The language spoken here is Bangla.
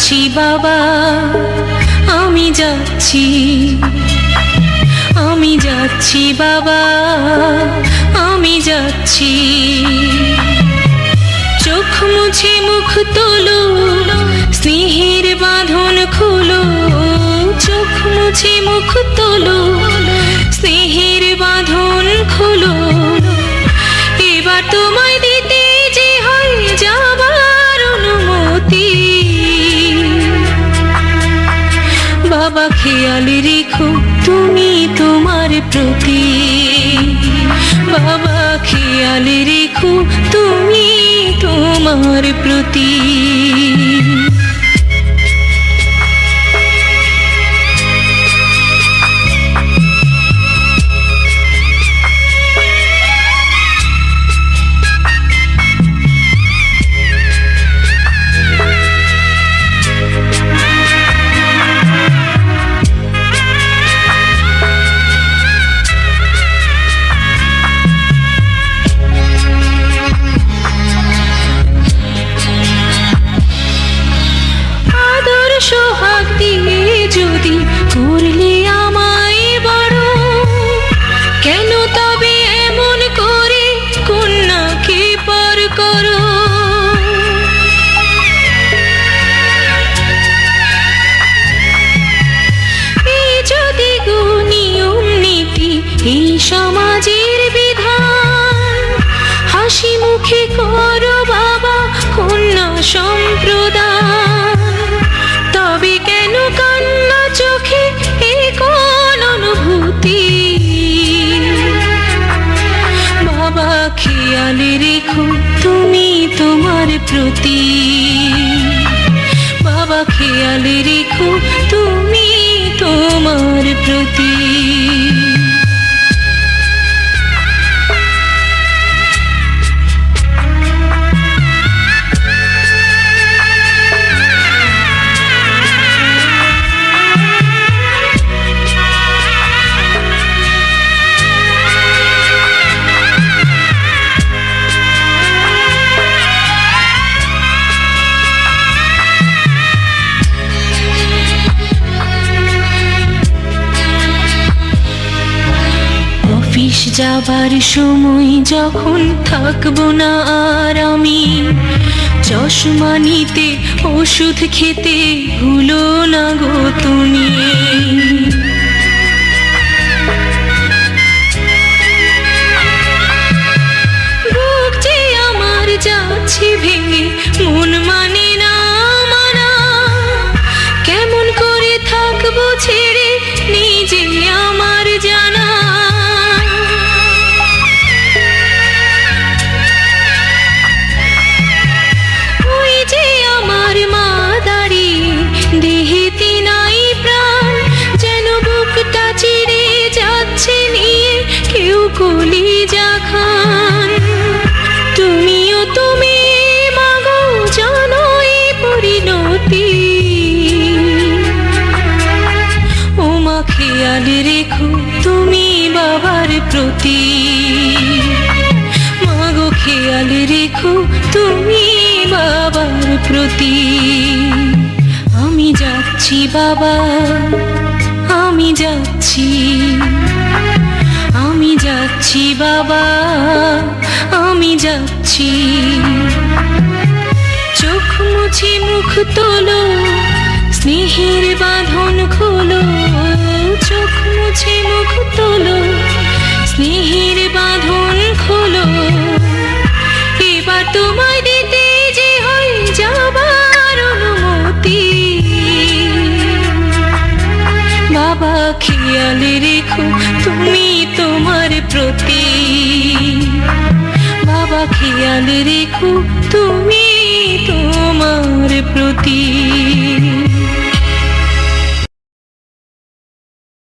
যাচ্ছি বাবা, আমি যাচ্ছি, আমি যাচ্ছি বাবা, আমি যাচ্ছি। চোখ মুছে মুখ তোলো, স্নেহের বাঁধন খোলো। চোখ মুছে মুখ তোলো, স্নেহের বাঁধন খোলো। এবার তোমায় দিতে যে হয় যাবার অনুমতি। বাবা খেয়াল রেখো তুমি তোমার প্রতি, বাবা খেয়াল রেখো তুমি তোমার প্রতি। সোহাগ দিয়ে যদি করলে আমায় বড়, কেন তবে এমন করে কন্যাকে পর করো? এই যদি গো নিয়ম নীতি, এই সমাজের বিধান, হাসি মুখে করো বাবা কন্যা সম্প্রদান। তবে কেন কান্না চোখে এই কোন অনুভূতি? বাবা খেয়াল রেখো তুমি তোমার প্রতি, বাবা খেয়াল রেখো তুমি তোমার প্রতি। অফিস যাবার সময় যখন থাকবো না আর আমি, চশমা নিতে ওষুধ খেতে ভুলো না গো তুমি। বুক যে আমার যাচ্ছে ভেঙে, মন মানে না মানা। কেমন করে থাকবো ছেড়ে নিজে আমার জানা। দেহেতে নাই প্রাণ, যেন বুকটা চিরে যাচ্ছে নিয়ে কেউ কলিজা খান। তুমিও তুমি মাগো জানো এই পরিণতি। ও মা খেয়াল রেখো তুমি বাবার প্রতি, মাগো খেয়াল রেখো তুমি বাবার প্রতি। আমি যাচ্ছি বাবা, আমি যাচ্ছি, আমি যাচ্ছি বাবা, আমি যাচ্ছি। চোখ মুছে মুখ তোলো, স্নেহের বাঁধন খোলো। চোখ মুছে মুখ তোলো, স্নেহের বাঁধন খোলো। এবার তোমায় দিতে যে হয় যাবার অনুমতি। বাবা খেয়াল রেখো তুমি তোমার প্রতি, বাবা খেয়াল রেখো তুমি তোমার প্রতি।